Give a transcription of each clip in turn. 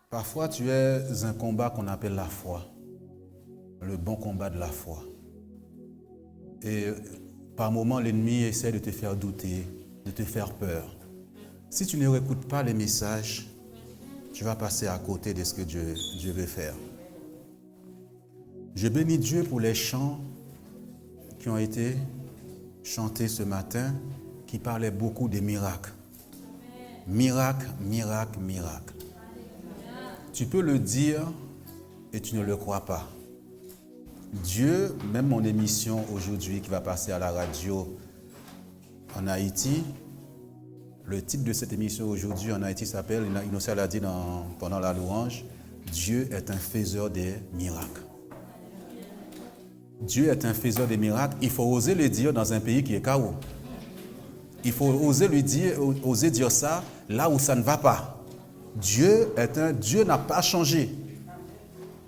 Parfois, tu es un combat qu'on appelle la foi, le bon combat de la foi. Et par moments, l'ennemi essaie de te faire douter, de te faire peur. Si tu ne réécoutes pas les messages, tu vas passer à côté de ce que Dieu veut faire. Je bénis Dieu pour les chants qui ont été chantés ce matin, qui parlaient beaucoup des miracles. Miracle, miracle, miracle. Tu peux le dire et tu ne le crois pas. Dieu, même mon émission aujourd'hui qui va passer à la radio en Haïti, le titre de cette émission aujourd'hui en Haïti s'appelle, Innocent l'a dit pendant la louange, Dieu est un faiseur des miracles. Dieu est un faiseur des miracles. Il faut oser le dire dans un pays qui est chaos. Il faut oser dire ça là où ça ne va pas. Dieu n'a pas changé.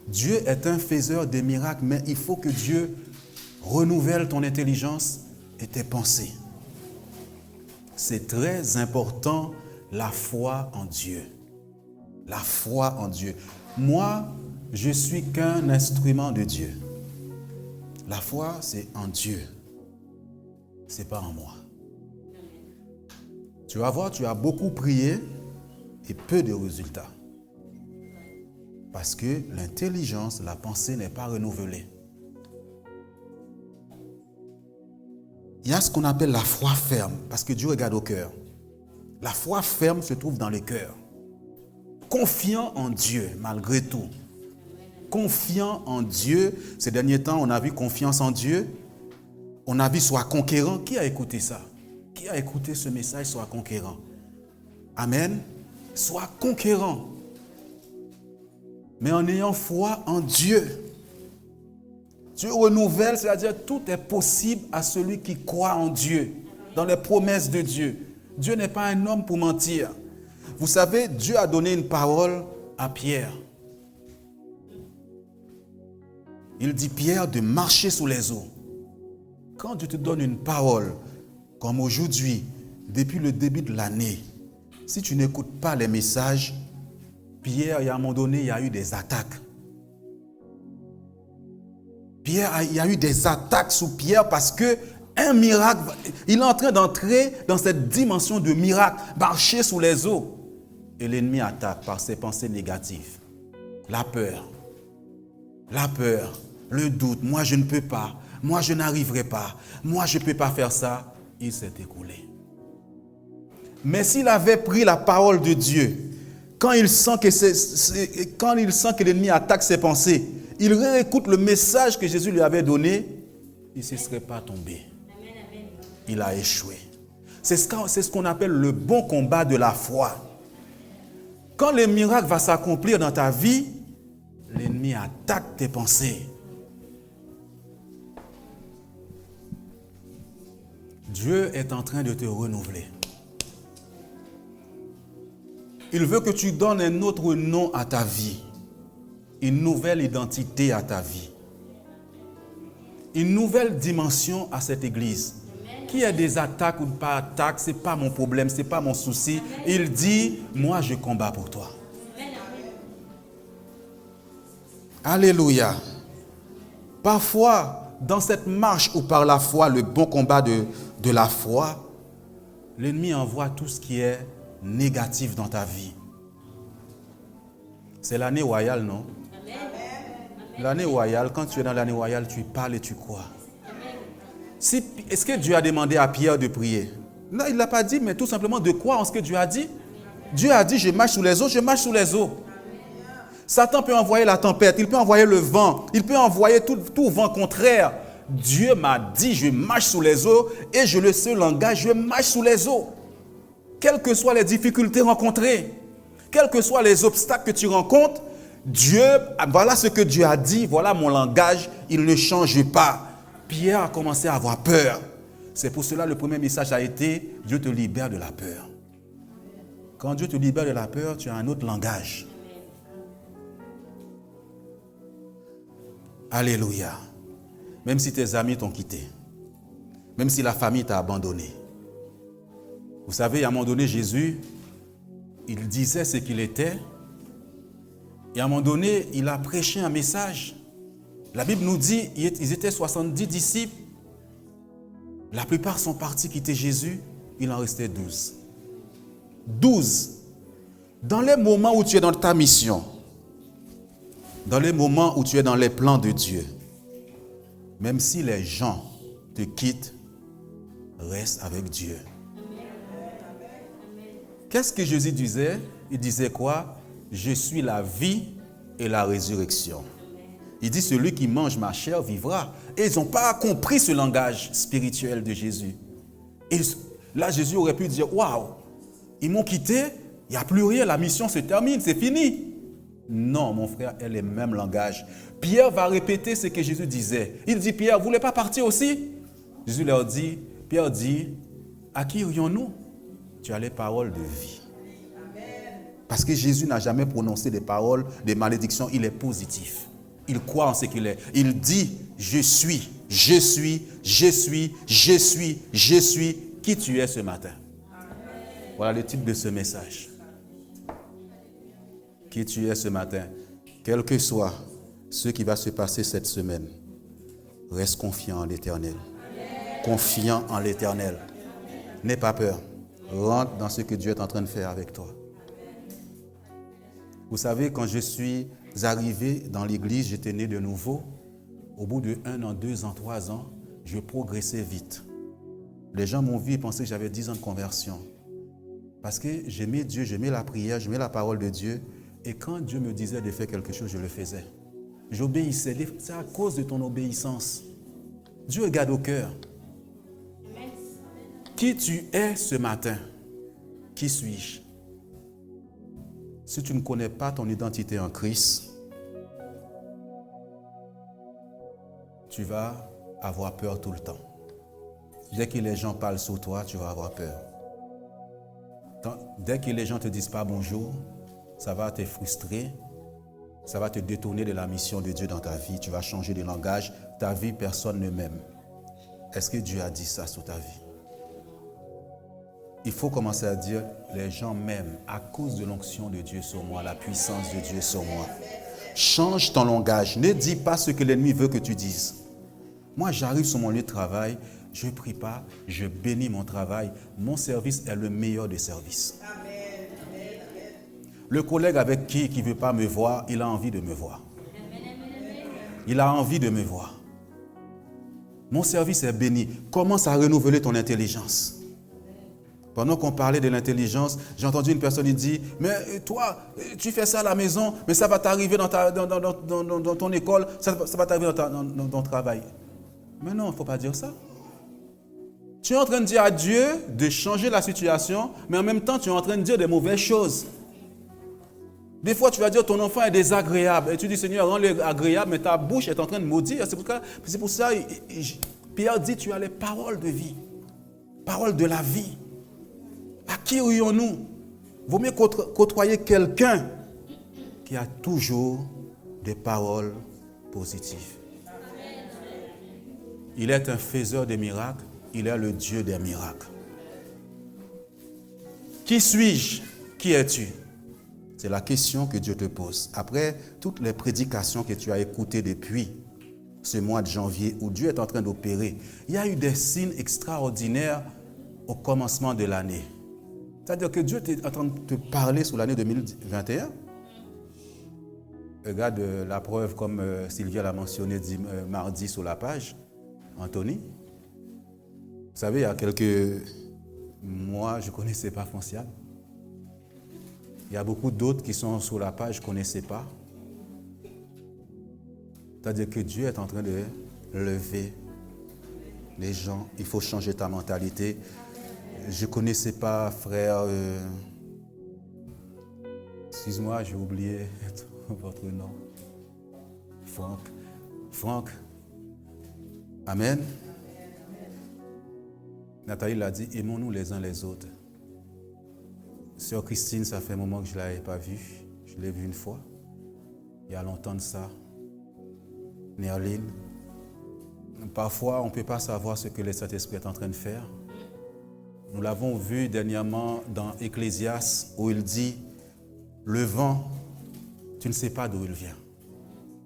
Dieu est un faiseur des miracles, mais il faut que Dieu renouvelle ton intelligence et tes pensées. C'est très important, la foi en Dieu. La foi en Dieu. Moi, je suis qu'un instrument de Dieu. La foi, c'est en Dieu. C'est pas en moi. Tu vas voir, tu as beaucoup prié et peu de résultats. Parce que l'intelligence, la pensée n'est pas renouvelée. Il y a ce qu'on appelle la foi ferme, parce que Dieu regarde au cœur. La foi ferme se trouve dans le cœur. Confiant en Dieu, malgré tout. Confiant en Dieu. Ces derniers temps, on a vu confiance en Dieu. On a vu sois conquérant. Qui a écouté ça? Qui a écouté ce message, sois conquérant? Amen. Sois conquérant. Mais en ayant foi en Dieu. Dieu renouvelle, c'est-à-dire tout est possible à celui qui croit en Dieu, dans les promesses de Dieu. Dieu n'est pas un homme pour mentir. Vous savez, Dieu a donné une parole à Pierre. Il dit, Pierre, de marcher sous les eaux. Quand Dieu te donne une parole, comme aujourd'hui, depuis le début de l'année, si tu n'écoutes pas les messages, Pierre, à un moment donné, il y a eu des attaques. Il y a eu des attaques sur Pierre parce que un miracle, il est en train d'entrer dans cette dimension de miracle, marcher sous les eaux. Et l'ennemi attaque par ses pensées négatives. La peur, le doute, moi je ne peux pas, moi je n'arriverai pas, moi je ne peux pas faire ça. Il s'est écoulé. Mais s'il avait pris la parole de Dieu, quand il sent que l'ennemi attaque ses pensées, il réécoute le message que Jésus lui avait donné, il ne se serait pas tombé. Il a échoué. C'est ce qu'on appelle le bon combat de la foi. Quand le miracle va s'accomplir dans ta vie, l'ennemi attaque tes pensées. Dieu est en train de te renouveler. Il veut que tu donnes un autre nom à ta vie. Une nouvelle identité à ta vie. Une nouvelle dimension à cette église. Qu'il y ait des attaques ou pas attaques, ce n'est pas mon problème, ce n'est pas mon souci. Il dit, moi je combats pour toi. Alléluia. Parfois, dans cette marche ou par la foi, le bon combat de la foi, l'ennemi envoie tout ce qui est négatif dans ta vie. C'est l'année royale, non? L'année royale, quand tu es dans l'année royale, tu parles et tu crois. Est-ce que Dieu a demandé à Pierre de prier? Non, il ne l'a pas dit, mais tout simplement de croire en ce que Dieu a dit. Dieu a dit, je marche sous les eaux, je marche sous les eaux. Satan peut envoyer la tempête, il peut envoyer le vent, il peut envoyer tout vent contraire. Dieu m'a dit, je marche sous les eaux et je le sais, langage, je marche sous les eaux. Quelles que soient les difficultés rencontrées, quels que soient les obstacles que tu rencontres, Dieu, voilà ce que Dieu a dit, voilà mon langage, il ne change pas. Pierre a commencé à avoir peur. C'est pour cela le premier message a été, Dieu te libère de la peur. Quand Dieu te libère de la peur, tu as un autre langage. Alléluia. Même si tes amis t'ont quitté, même si la famille t'a abandonné. Vous savez, à un moment donné, Jésus, il disait ce qu'il était, Et à un moment donné, il a prêché un message. La Bible nous dit, ils étaient 70 disciples. La plupart sont partis quitter Jésus. Il en restait 12. 12. Dans les moments où tu es dans ta mission, dans les moments où tu es dans les plans de Dieu, même si les gens te quittent, reste avec Dieu. Qu'est-ce que Jésus disait? Il disait quoi? Je suis la vie et la résurrection. Il dit, celui qui mange ma chair vivra. Et ils n'ont pas compris ce langage spirituel de Jésus. Et là, Jésus aurait pu dire, waouh, ils m'ont quitté, il n'y a plus rien, la mission se termine, c'est fini. Non, mon frère, elle est le même langage. Pierre va répéter ce que Jésus disait. Il dit, Pierre, vous ne voulez pas partir aussi? Jésus leur dit, Pierre dit, à qui irions-nous? Tu as les paroles de vie. Parce que Jésus n'a jamais prononcé des paroles de malédiction, il est positif. Il croit en ce qu'il est. Il dit, je suis qui tu es ce matin. Voilà le titre de ce message. Qui tu es ce matin. Quel que soit ce qui va se passer cette semaine, reste confiant en l'Éternel. Confiant en l'Éternel. N'aie pas peur. Rentre dans ce que Dieu est en train de faire avec toi. Vous savez, quand je suis arrivé dans l'église, j'étais né de nouveau. Au bout de 1 an, 2 ans, 3 ans, je progressais vite. Les gens m'ont vu et pensaient que j'avais 10 ans de conversion. Parce que j'aimais Dieu, j'aimais la prière, j'aimais la parole de Dieu. Et quand Dieu me disait de faire quelque chose, je le faisais. J'obéissais. C'est à cause de ton obéissance. Dieu regarde au cœur. Qui tu es ce matin? Qui suis-je? Si tu ne connais pas ton identité en Christ, tu vas avoir peur tout le temps. Dès que les gens parlent sur toi, tu vas avoir peur. Dès que les gens ne te disent pas bonjour, ça va te frustrer, ça va te détourner de la mission de Dieu dans ta vie. Tu vas changer de langage. Ta vie, personne ne m'aime. Est-ce que Dieu a dit ça sur ta vie? Il faut commencer à dire, les gens m'aiment à cause de l'onction de Dieu sur moi, la puissance de Dieu sur moi. Change ton langage. Ne dis pas ce que l'ennemi veut que tu dises. Moi, j'arrive sur mon lieu de travail, je ne prie pas, je bénis mon travail. Mon service est le meilleur des services. Le collègue avec qui ne veut pas me voir, il a envie de me voir. Il a envie de me voir. Mon service est béni. Commence à renouveler ton intelligence. Pendant qu'on parlait de l'intelligence, j'ai entendu une personne qui dit, mais toi, tu fais ça à la maison, mais ça va t'arriver dans ton école, ça va t'arriver dans ton travail. Mais non, il ne faut pas dire ça. Tu es en train de dire à Dieu de changer la situation, mais en même temps, tu es en train de dire des mauvaises choses. Des fois, tu vas dire ton enfant est désagréable. Et tu dis, Seigneur, rends-le agréable, mais ta bouche est en train de maudire. C'est pour ça, Pierre dit, tu as les paroles de vie. Paroles de la vie. À qui irions-nous? Vaut mieux côtoyer quelqu'un qui a toujours des paroles positives. Il est un faiseur de miracles. Il est le Dieu des miracles. Qui suis-je? Qui es-tu? C'est la question que Dieu te pose. Après toutes les prédications que tu as écoutées depuis ce mois de janvier où Dieu est en train d'opérer, il y a eu des signes extraordinaires au commencement de l'année. C'est-à-dire que Dieu est en train de te parler sur l'année 2021. Regarde la preuve comme Sylvia l'a mentionné mardi sur la page. Anthony. Vous savez, il y a quelques mois, je ne connaissais pas Foncial. Il y a beaucoup d'autres qui sont sur la page, je ne connaissais pas. C'est-à-dire que Dieu est en train de lever les gens. Il faut changer ta mentalité. Je ne connaissais pas, frère. Excuse-moi, j'ai oublié votre nom. Franck. Amen. Nathalie l'a dit, aimons-nous les uns les autres. Sœur Christine, ça fait un moment que je ne l'avais pas vue. Je l'ai vue une fois. Il y a longtemps de ça. Nerline. Parfois, on ne peut pas savoir ce que le Saint-Esprit est en train de faire. Nous l'avons vu dernièrement dans Ecclésiaste où il dit, le vent tu ne sais pas d'où il vient.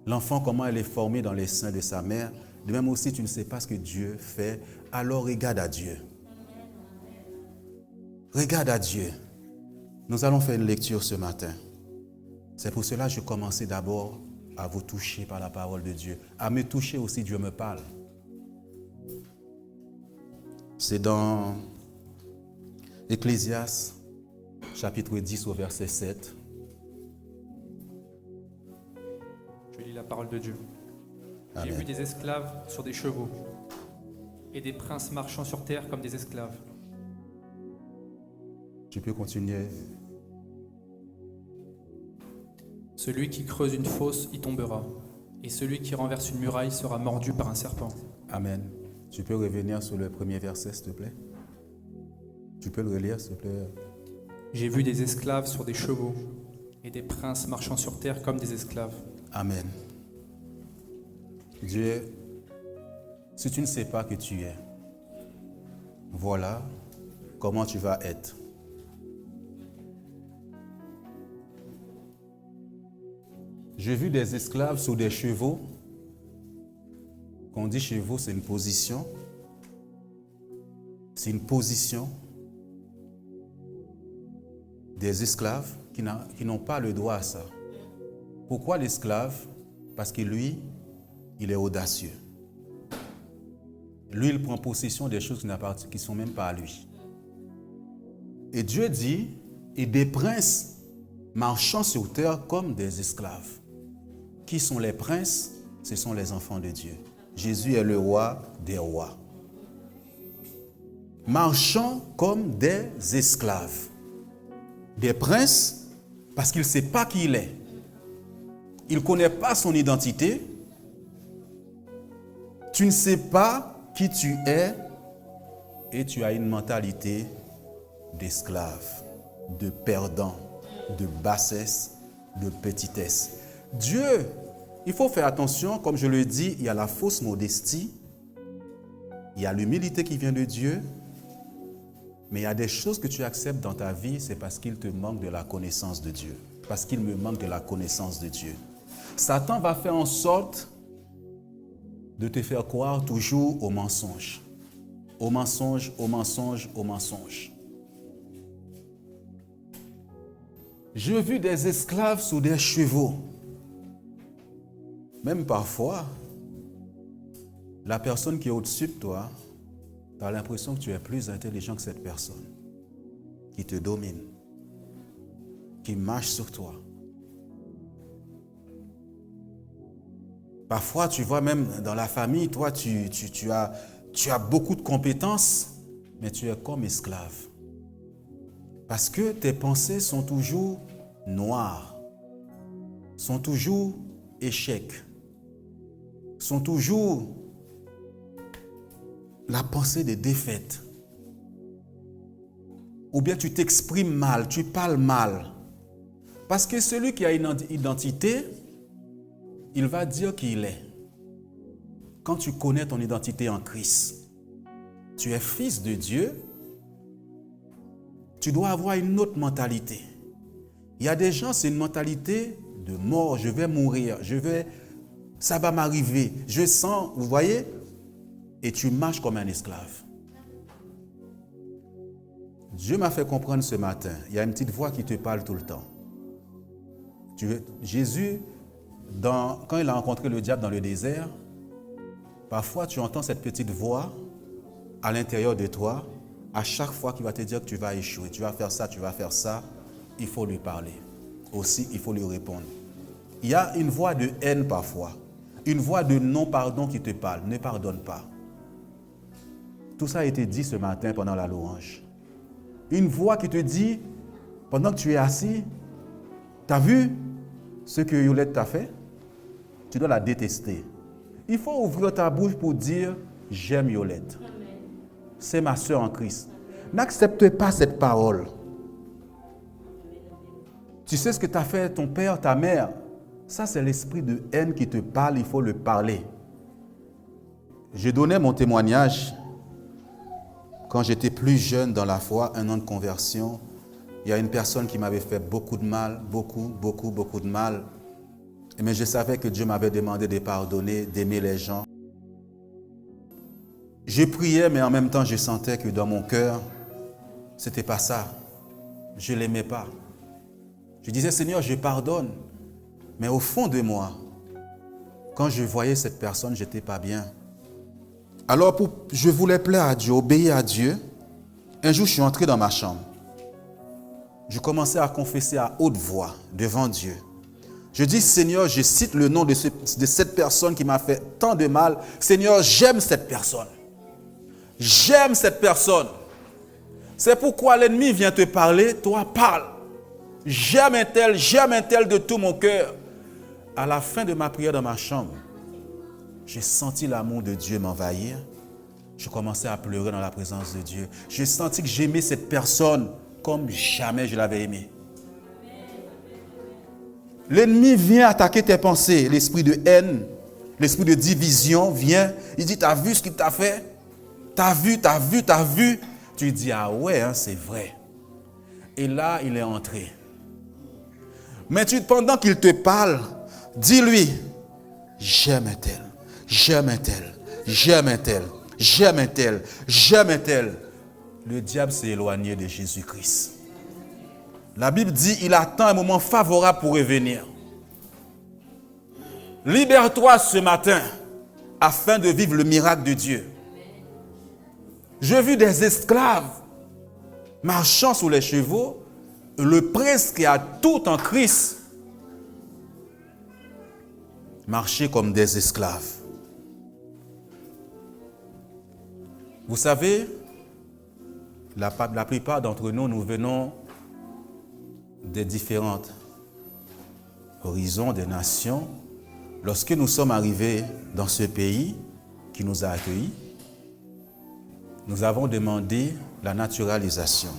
L'enfant, comment elle est formée dans les seins de sa mère, de même aussi, tu ne sais pas ce que Dieu fait, alors regarde à Dieu. Regarde à Dieu. Nous allons faire une lecture ce matin. C'est pour cela que je commençais d'abord à vous toucher par la parole de Dieu. À me toucher aussi, Dieu me parle. C'est dans Ecclésiaste, chapitre 10 au verset 7. Je lis la parole de Dieu. Amen. J'ai vu des esclaves sur des chevaux et des princes marchant sur terre comme des esclaves. Tu peux continuer. Celui qui creuse une fosse y tombera, et celui qui renverse une muraille sera mordu par un serpent. Amen. Tu peux revenir sur le premier verset, s'il te plaît? Tu peux le relire, s'il te plaît? J'ai vu des esclaves sur des chevaux et des princes marchant sur terre comme des esclaves. Amen. Dieu, si tu ne sais pas que tu es, voilà comment tu vas être. J'ai vu des esclaves sur des chevaux. Quand on dit chevaux, c'est une position. C'est une position. Des esclaves qui n'ont pas le droit à ça. Pourquoi l'esclave? Parce que lui, il est audacieux. Lui, il prend possession des choses qui ne sont même pas à lui. Et Dieu dit, et des princes marchant sur terre comme des esclaves. Qui sont les princes? Ce sont les enfants de Dieu. Jésus est le roi des rois. Marchant comme des esclaves. Des princes, parce qu'il ne sait pas qui il est. Il ne connaît pas son identité. Tu ne sais pas qui tu es et tu as une mentalité d'esclave, de perdant, de bassesse, de petitesse. Dieu, il faut faire attention, comme je le dis, il y a la fausse modestie, il y a l'humilité qui vient de Dieu, mais il y a des choses que tu acceptes dans ta vie, c'est parce qu'il te manque de la connaissance de Dieu, parce qu'il me manque de la connaissance de Dieu. Satan va faire en sorte de te faire croire toujours au mensonge. Au mensonge, au mensonge, au mensonge. J'ai vu des esclaves sur des chevaux. Même parfois, la personne qui est au-dessus de toi, tu as l'impression que tu es plus intelligent que cette personne qui te domine, qui marche sur toi. Parfois, tu vois même dans la famille, toi, tu as beaucoup de compétences, mais tu es comme esclave. Parce que tes pensées sont toujours noires, sont toujours échecs, sont toujours la pensée des défaites. Ou bien tu t'exprimes mal, tu parles mal. Parce que celui qui a une identité, il va dire qui il est. Quand tu connais ton identité en Christ, tu es fils de Dieu, tu dois avoir une autre mentalité. Il y a des gens, c'est une mentalité de mort, je vais mourir, ça va m'arriver, je sens, vous voyez, et tu marches comme un esclave. Dieu m'a fait comprendre ce matin, il y a une petite voix qui te parle tout le temps. Jésus, quand il a rencontré le diable dans le désert, parfois tu entends cette petite voix à l'intérieur de toi, à chaque fois qu'il va te dire que tu vas échouer, tu vas faire ça, il faut lui parler. Aussi, il faut lui répondre. Il y a une voix de haine parfois, une voix de non-pardon qui te parle, ne pardonne pas. Tout ça a été dit ce matin pendant la louange. Une voix qui te dit, pendant que tu es assis, tu as vu ce que Yolette t'a fait? Tu dois la détester. Il faut ouvrir ta bouche pour dire, j'aime Yolette. C'est ma sœur en Christ. N'accepte pas cette parole. Tu sais ce que t'a fait ton père, ta mère? Ça, c'est l'esprit de haine qui te parle, il faut le parler. Je donnais mon témoignage quand j'étais plus jeune dans la foi, 1 an de conversion. Il y a une personne qui m'avait fait beaucoup de mal, beaucoup de mal. Mais je savais que Dieu m'avait demandé de pardonner, d'aimer les gens. Je priais, mais en même temps, je sentais que dans mon cœur, ce n'était pas ça. Je ne l'aimais pas. Je disais, Seigneur, je pardonne. Mais au fond de moi, quand je voyais cette personne, je n'étais pas bien. Alors, je voulais plaire à Dieu, obéir à Dieu. Un jour, je suis entré dans ma chambre. Je commençais à confesser à haute voix devant Dieu. Je dis, Seigneur, je cite le nom de cette personne qui m'a fait tant de mal. Seigneur, j'aime cette personne. J'aime cette personne. C'est pourquoi l'ennemi vient te parler, toi parle. J'aime un tel de tout mon cœur. À la fin de ma prière dans ma chambre, j'ai senti l'amour de Dieu m'envahir. Je commençais à pleurer dans la présence de Dieu. J'ai senti que j'aimais cette personne comme jamais je l'avais aimée. L'ennemi vient attaquer tes pensées. L'esprit de haine, l'esprit de division vient. Il dit, t'as vu ce qu'il t'a fait? T'as vu. Tu dis, ah ouais, hein, c'est vrai. Et là, il est entré. Mais pendant qu'il te parle, dis-lui, j'aime un tel, j'aime un tel, j'aime un tel, j'aime un tel, j'aime un tel. Le diable s'est éloigné de Jésus-Christ. La Bible dit, il attend un moment favorable pour revenir. Libère-toi ce matin afin de vivre le miracle de Dieu. J'ai vu des esclaves marchant sur les chevaux, le prince qui a tout en Christ marcher comme des esclaves. Vous savez, la plupart d'entre nous, nous venons des différentes horizons, des nations. Lorsque nous sommes arrivés dans ce pays qui nous a accueillis, nous avons demandé la naturalisation.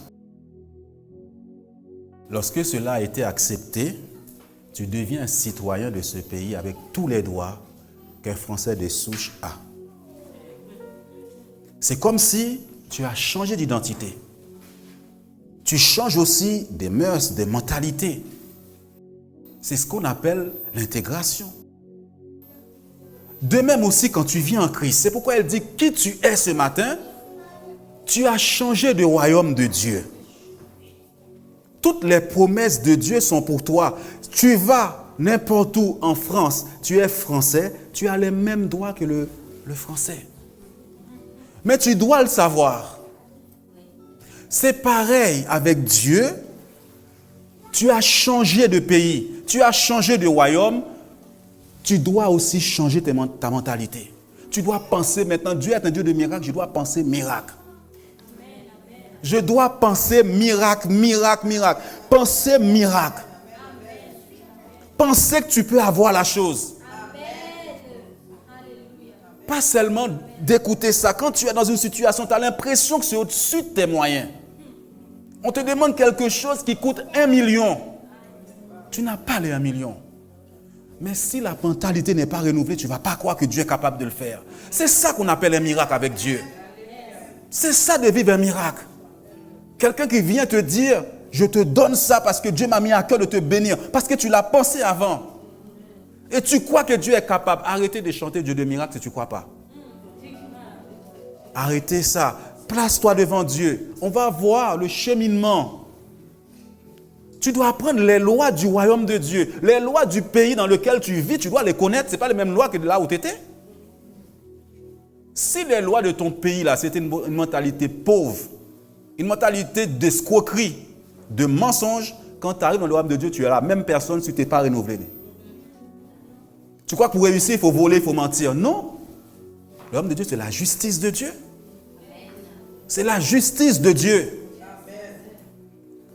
Lorsque cela a été accepté, tu deviens un citoyen de ce pays avec tous les droits qu'un Français de souche a. C'est comme si tu as changé d'identité. Tu changes aussi des mœurs, des mentalités. C'est ce qu'on appelle l'intégration. De même aussi quand tu viens en Christ. C'est pourquoi elle dit qui tu es ce matin, tu as changé de royaume de Dieu. Toutes les promesses de Dieu sont pour toi. Tu vas n'importe où en France, tu es français, tu as les mêmes droits que le français. Mais tu dois le savoir. C'est pareil avec Dieu. Tu as changé de pays, tu as changé de royaume. Tu dois aussi changer ta mentalité. Tu dois penser maintenant, Dieu est un Dieu de miracle, je dois penser miracle. Je dois penser miracle. Penser miracle. Penser que tu peux avoir la chose. Pas seulement d'écouter ça. Quand tu es dans une situation, tu as l'impression que c'est au-dessus de tes moyens. On te demande quelque chose qui coûte 1 million. Tu n'as pas les 1 million. Mais si la mentalité n'est pas renouvelée, tu ne vas pas croire que Dieu est capable de le faire. C'est ça qu'on appelle un miracle avec Dieu. C'est ça de vivre un miracle. Quelqu'un qui vient te dire, je te donne ça parce que Dieu m'a mis à cœur de te bénir. Parce que tu l'as pensé avant. Et tu crois que Dieu est capable. Arrêtez de chanter Dieu de miracle si tu ne crois pas. Arrêtez ça. Place-toi devant Dieu. On va voir le cheminement. Tu dois apprendre les lois du royaume de Dieu. Les lois du pays dans lequel tu vis, tu dois les connaître. Ce n'est pas les mêmes lois que de là où tu étais. Si les lois de ton pays, là, c'était une mentalité pauvre, une mentalité d'escroquerie, de mensonge, quand tu arrives dans le royaume de Dieu, tu es la même personne si tu n'es pas renouvelé. Tu crois que pour réussir, il faut voler, il faut mentir. Non. Le royaume de Dieu, c'est la justice de Dieu. C'est la justice de Dieu.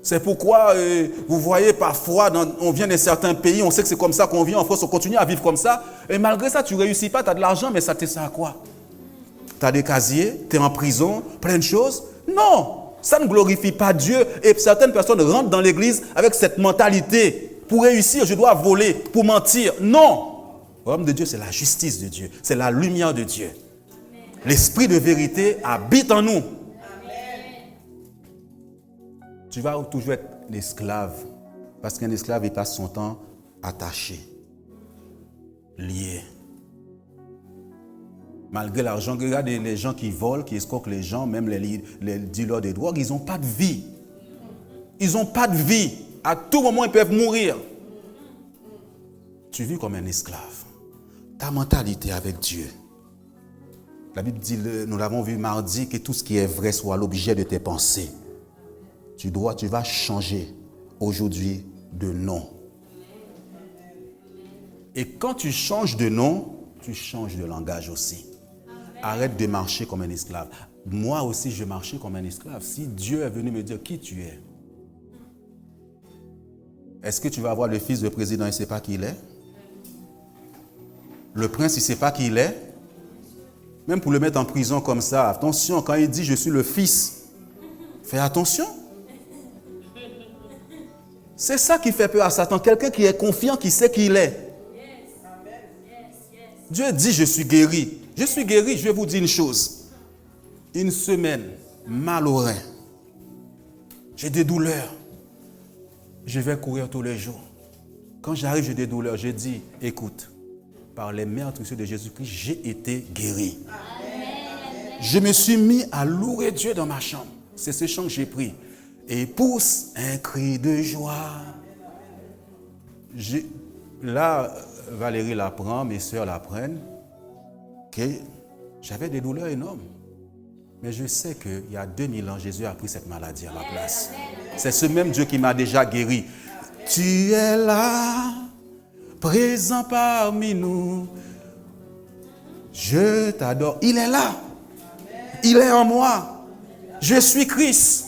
C'est pourquoi, vous voyez, parfois, on vient de certains pays, on sait que c'est comme ça qu'on vit en France, on continue à vivre comme ça. Et malgré ça, tu ne réussis pas, tu as de l'argent, mais ça te sert à quoi? Tu as des casiers, tu es en prison, plein de choses. Non, ça ne glorifie pas Dieu. Et certaines personnes rentrent dans l'église avec cette mentalité. Pour réussir, je dois voler, pour mentir. Non. Le royaume de Dieu, c'est la justice de Dieu. C'est la lumière de Dieu. L'esprit de vérité habite en nous. Tu vas toujours être l'esclave. Parce qu'un esclave, il passe son temps attaché. liés. Malgré l'argent, regardez les gens qui volent, qui escroquent les gens, même les dealers de drogue, ils n'ont pas de vie. Ils n'ont pas de vie. À tout moment, ils peuvent mourir. Tu vis comme un esclave. Ta mentalité avec Dieu. La Bible dit, nous l'avons vu mardi, que tout ce qui est vrai soit l'objet de tes pensées. Tu vas changer aujourd'hui de nom. Et quand tu changes de nom, tu changes de langage aussi. Arrête de marcher comme un esclave. Moi aussi, je marchais comme un esclave. Si Dieu est venu me dire qui tu es, est-ce que tu vas voir le fils du président, il ne sait pas qui il est? Le prince, il ne sait pas qui il est? Même pour le mettre en prison comme ça, attention, quand il dit je suis le fils, fais attention. C'est ça qui fait peur à Satan. Quelqu'un qui est confiant, qui sait qui il est. Dieu dit je suis guéri. Je suis guéri, je vais vous dire une chose. Une semaine, mal au rein. J'ai des douleurs. Je vais courir tous les jours. Quand j'arrive, j'ai des douleurs. Je dis, écoute, par les meurtrissures de Jésus-Christ, j'ai été guéri. Amen. Je me suis mis à louer Dieu dans ma chambre. C'est ce chant que j'ai pris. Et pousse un cri de joie. Là, Valérie l'apprend, mes soeurs l'apprennent, que j'avais des douleurs énormes. Mais je sais qu'il y a 2000 ans, Jésus a pris cette maladie à ma place. C'est ce même Dieu qui m'a déjà guéri. Tu es là, présent parmi nous. Je t'adore. Il est là. Il est en moi. Je suis Christ.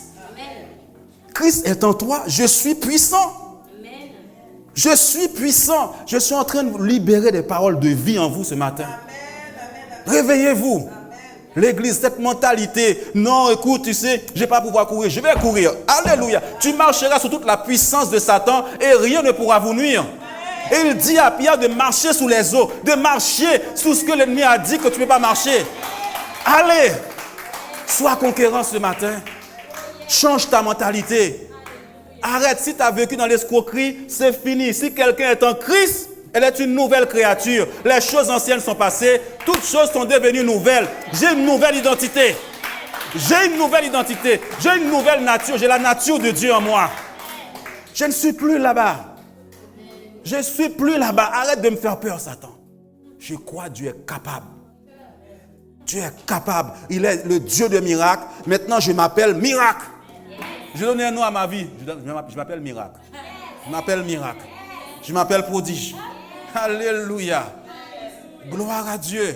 Christ est en toi. Je suis puissant. Je suis puissant. Je suis en train de libérer des paroles de vie en vous ce matin. Réveillez-vous. L'église, cette mentalité, non, écoute, tu sais, je ne vais pas pouvoir courir, je vais courir. Alléluia. Tu marcheras sous toute la puissance de Satan et rien ne pourra vous nuire. Et il dit à Pierre de marcher sous les eaux, de marcher sous ce que l'ennemi a dit que tu ne peux pas marcher. Allez, sois conquérant ce matin. Change ta mentalité. Arrête, si tu as vécu dans l'escroquerie, c'est fini. Si quelqu'un est en Christ, elle est une nouvelle créature. Les choses anciennes sont passées. Toutes choses sont devenues nouvelles. J'ai une nouvelle identité. J'ai une nouvelle identité. J'ai une nouvelle nature. J'ai la nature de Dieu en moi. Je ne suis plus là-bas. Je ne suis plus là-bas. Arrête de me faire peur, Satan. Je crois que Dieu est capable. Dieu est capable. Il est le Dieu de miracles. Maintenant, je m'appelle Miracle. Je donne un nom à ma vie. Je m'appelle Miracle. Je m'appelle Miracle. Je m'appelle Prodige. Alléluia. Gloire à Dieu.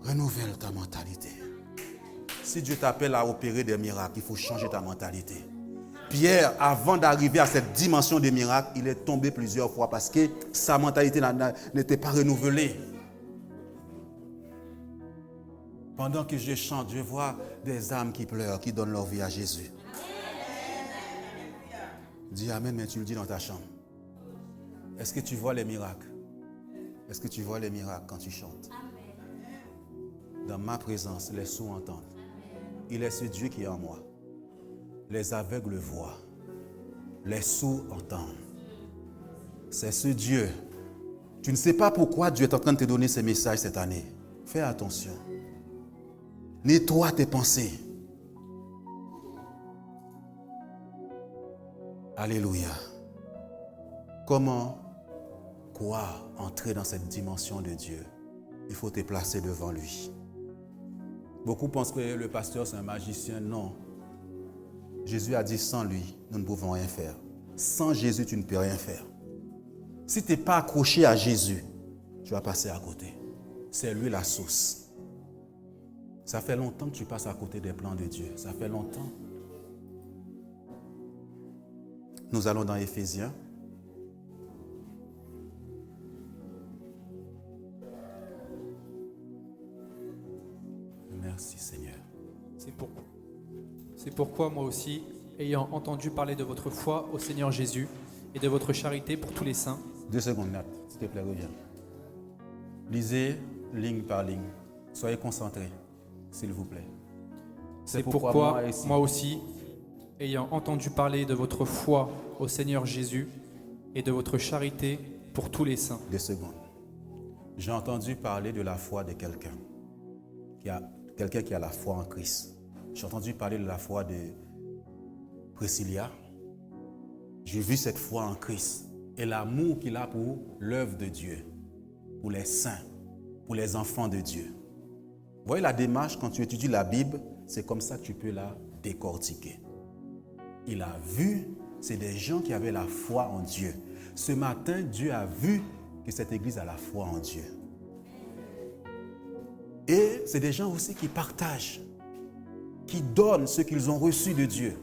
Renouvelle ta mentalité. Si Dieu t'appelle à opérer des miracles, il faut changer ta mentalité. Pierre, avant d'arriver à cette dimension des miracles, il est tombé plusieurs fois parce que sa mentalité n'était pas renouvelée. Pendant que je chante, je vois des âmes qui pleurent, qui donnent leur vie à Jésus. Dis Amen, mais tu le dis dans ta chambre. Est-ce que tu vois les miracles? Est-ce que tu vois les miracles quand tu chantes? Dans ma présence, les sourds entendent. Il est ce Dieu qui est en moi. Les aveugles voient. Les sourds entendent. C'est ce Dieu. Tu ne sais pas pourquoi Dieu est en train de te donner ces messages cette année. Fais attention. Nettoie tes pensées. Alléluia. Comment, entrer dans cette dimension de Dieu? Il faut te placer devant lui. Beaucoup pensent que le pasteur c'est un magicien. Non. Jésus a dit sans lui, nous ne pouvons rien faire. Sans Jésus, tu ne peux rien faire. Si tu n'es pas accroché à Jésus, tu vas passer à côté. C'est lui la source. Ça fait longtemps que tu passes à côté des plans de Dieu. Ça fait longtemps. Nous allons dans Éphésiens. Merci Seigneur. C'est pourquoi moi aussi, ayant entendu parler de votre foi au Seigneur Jésus et de votre charité pour tous les saints. 2 secondes, Nat, s'il te plaît, reviens. Lisez ligne par ligne. Soyez concentrés, s'il vous plaît. C'est pourquoi moi aussi, ayant entendu parler de votre foi au Seigneur Jésus et de votre charité pour tous les saints. 2 secondes. J'ai entendu parler de la foi de quelqu'un qui a la foi en Christ. J'ai entendu parler de la foi de Priscilla. J'ai vu cette foi en Christ et l'amour qu'il a pour l'œuvre de Dieu, pour les saints, pour les enfants de Dieu. Vous voyez la démarche, quand tu étudies la Bible, c'est comme ça que tu peux la décortiquer. Il a vu, c'est des gens qui avaient la foi en Dieu. Ce matin, Dieu a vu que cette église a la foi en Dieu. Et c'est des gens aussi qui partagent, qui donnent ce qu'ils ont reçu de Dieu.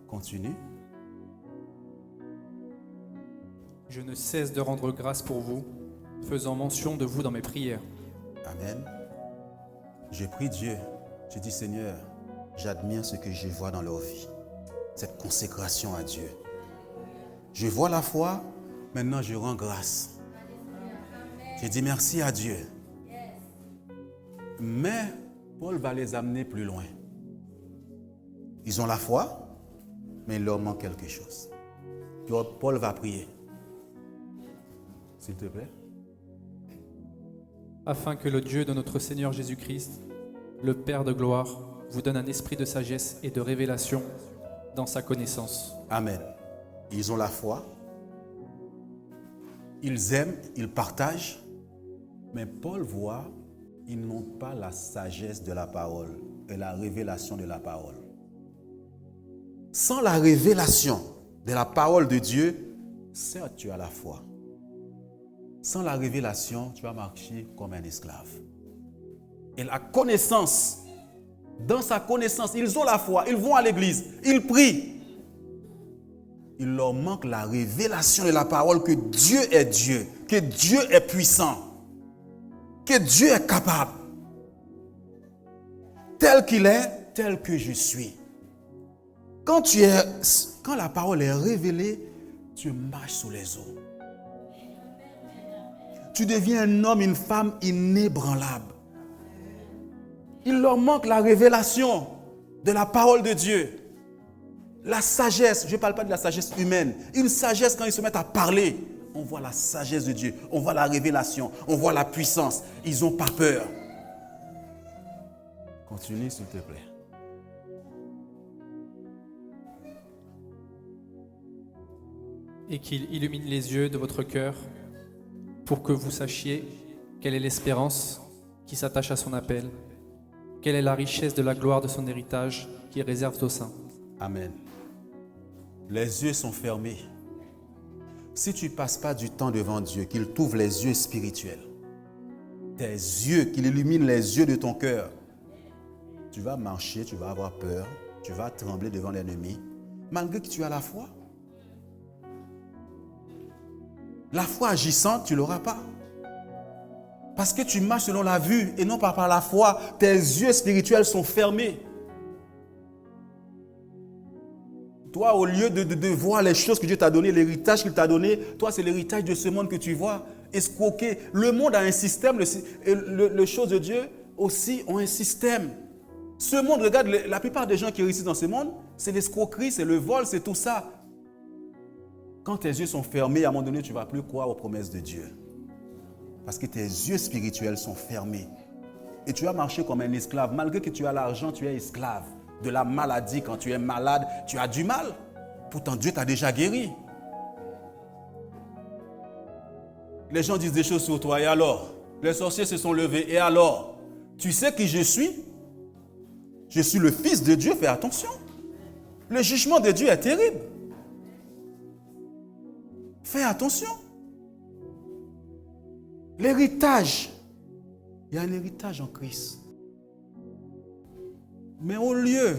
Continue. Je ne cesse de rendre grâce pour vous, faisant mention de vous dans mes prières. Amen. Je prie Dieu. Je dis Seigneur, j'admire ce que je vois dans leur vie. Cette consécration à Dieu. Je vois la foi, maintenant je rends grâce. Je dis merci à Dieu. Mais Paul va les amener plus loin. Ils ont la foi, mais il leur manque quelque chose. Paul va prier. S'il te plaît. Afin que le Dieu de notre Seigneur Jésus-Christ, le Père de gloire, vous donne un esprit de sagesse et de révélation dans sa connaissance. Amen. Ils ont la foi, ils aiment, ils partagent, mais Paul voit, ils n'ont pas la sagesse de la parole et la révélation de la parole. Sans la révélation de la parole de Dieu, certes tu as la foi. Sans la révélation, tu vas marcher comme un esclave. Et la connaissance, dans sa connaissance, ils ont la foi, ils vont à l'église, ils prient. Il leur manque la révélation de la parole que Dieu est Dieu, que Dieu est puissant, que Dieu est capable. Tel qu'il est, tel que je suis. Quand la parole est révélée, tu marches sous les eaux. Tu deviens un homme, une femme inébranlable. Il leur manque la révélation de la parole de Dieu. La sagesse, je ne parle pas de la sagesse humaine. Une sagesse, quand ils se mettent à parler, on voit la sagesse de Dieu, on voit la révélation, on voit la puissance. Ils n'ont pas peur. Continue, s'il te plaît. Et qu'il illumine les yeux de votre cœur pour que vous sachiez quelle est l'espérance qui s'attache à son appel, quelle est la richesse de la gloire de son héritage qui est réserve aux saints. Amen. Les yeux sont fermés. Si tu ne passes pas du temps devant Dieu, qu'il t'ouvre les yeux spirituels, tes yeux, qu'il illumine les yeux de ton cœur, tu vas marcher, tu vas avoir peur, tu vas trembler devant l'ennemi, malgré que tu as la foi. La foi agissante, tu ne l'auras pas. Parce que tu marches selon la vue et non pas par la foi. Tes yeux spirituels sont fermés. Toi, au lieu de voir les choses que Dieu t'a données, l'héritage qu'il t'a donné, toi, c'est l'héritage de ce monde que tu vois. Escroquer. Le monde a un système, les choses de Dieu aussi ont un système. Ce monde, regarde, la plupart des gens qui réussissent dans ce monde, c'est l'escroquerie, c'est le vol, c'est tout ça. Quand tes yeux sont fermés, à un moment donné, tu ne vas plus croire aux promesses de Dieu. Parce que tes yeux spirituels sont fermés. Et tu vas marcher comme un esclave. Malgré que tu as l'argent, tu es esclave. De la maladie, quand tu es malade, tu as du mal. Pourtant, Dieu t'a déjà guéri. Les gens disent des choses sur toi. Et alors? Les sorciers se sont levés. Et alors? Tu sais qui je suis? Je suis le Fils de Dieu. Fais attention. Le jugement de Dieu est terrible. Fais attention. L'héritage. Il y a un héritage en Christ. Mais au lieu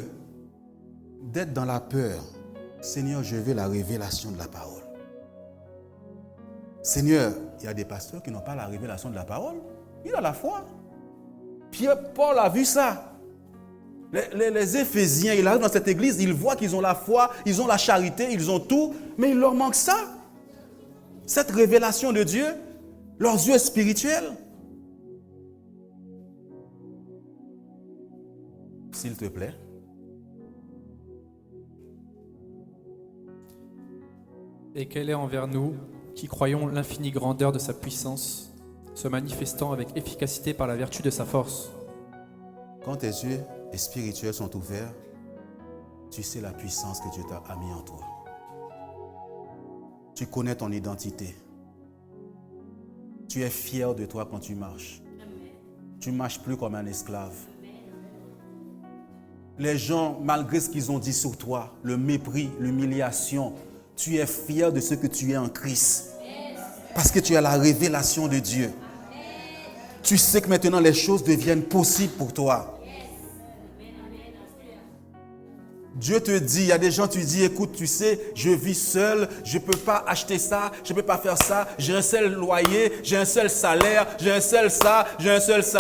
d'être dans la peur, Seigneur, je veux la révélation de la parole. Seigneur, il y a des pasteurs qui n'ont pas la révélation de la parole. Il a la foi. Paul a vu ça. Les Éphésiens, ils arrivent dans cette église, ils voient qu'ils ont la foi, ils ont la charité, ils ont tout, mais il leur manque ça. Cette révélation de Dieu, leurs yeux spirituels. S'il te plaît. Et quelle est envers nous qui croyons l'infinie grandeur de sa puissance, se manifestant avec efficacité par la vertu de sa force. Quand tes yeux spirituels sont ouverts, tu sais la puissance que Dieu t'a mis en toi. Tu connais ton identité. Tu es fier de toi quand tu marches. Tu ne marches plus comme un esclave. Les gens, malgré ce qu'ils ont dit sur toi, le mépris, l'humiliation, tu es fier de ce que tu es en Christ. Parce que tu as la révélation de Dieu. Tu sais que maintenant les choses deviennent possibles pour toi. Dieu te dit, il y a des gens, tu dis, écoute, tu sais, je vis seul, je ne peux pas acheter ça, je ne peux pas faire ça, j'ai un seul loyer, j'ai un seul salaire, j'ai un seul ça.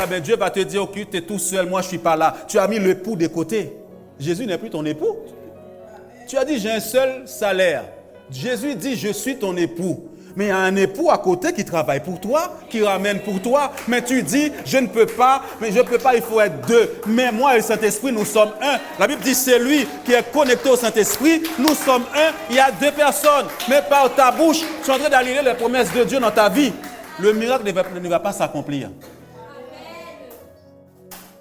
Mais Dieu va te dire, ok, tu es tout seul, moi je ne suis pas là. Tu as mis l'époux de côté. Jésus n'est plus ton époux. Tu as dit, j'ai un seul salaire. Jésus dit, je suis ton époux. Mais il y a un époux à côté qui travaille pour toi, qui ramène pour toi. Mais tu dis, je ne peux pas, il faut être deux. Mais moi et le Saint-Esprit, nous sommes un. La Bible dit, c'est lui qui est connecté au Saint-Esprit. Nous sommes un. Il y a deux personnes. Mais par ta bouche, tu es en train d'aligner les promesses de Dieu dans ta vie. Le miracle ne va pas s'accomplir.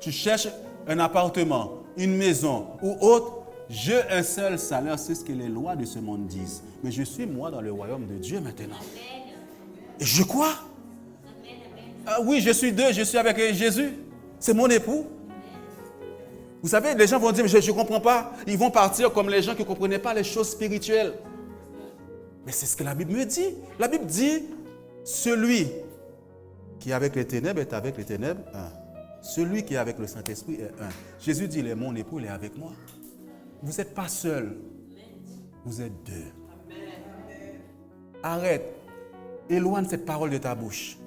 Tu cherches un appartement, une maison ou autre. J'ai un seul salaire, c'est ce que les lois de ce monde disent. Mais je suis moi dans le royaume de Dieu maintenant. Et je crois. Oui, je suis deux, je suis avec Jésus. C'est mon époux. Vous savez, les gens vont dire, mais je ne comprends pas. Ils vont partir comme les gens qui ne comprenaient pas les choses spirituelles. Mais c'est ce que la Bible me dit. La Bible dit, celui qui est avec les ténèbres est avec les ténèbres, un. Celui qui est avec le Saint-Esprit est un. Jésus dit, il est mon époux, il est avec moi. Vous n'êtes pas seul, vous êtes deux. Arrête, éloigne cette parole de ta bouche.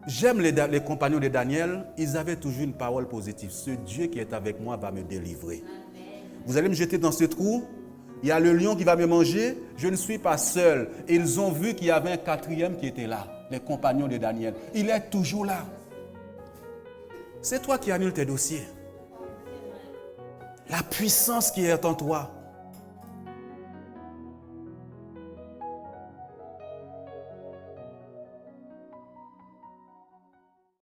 J'aime les compagnons de Daniel, ils avaient toujours une parole positive. Ce Dieu qui est avec moi va me délivrer. Vous allez me jeter dans ce trou, il y a le lion qui va me manger, je ne suis pas seul. Et ils ont vu qu'il y avait un quatrième qui était là, les compagnons de Daniel. Il est toujours là. C'est toi qui annules tes dossiers. La puissance qui est en toi.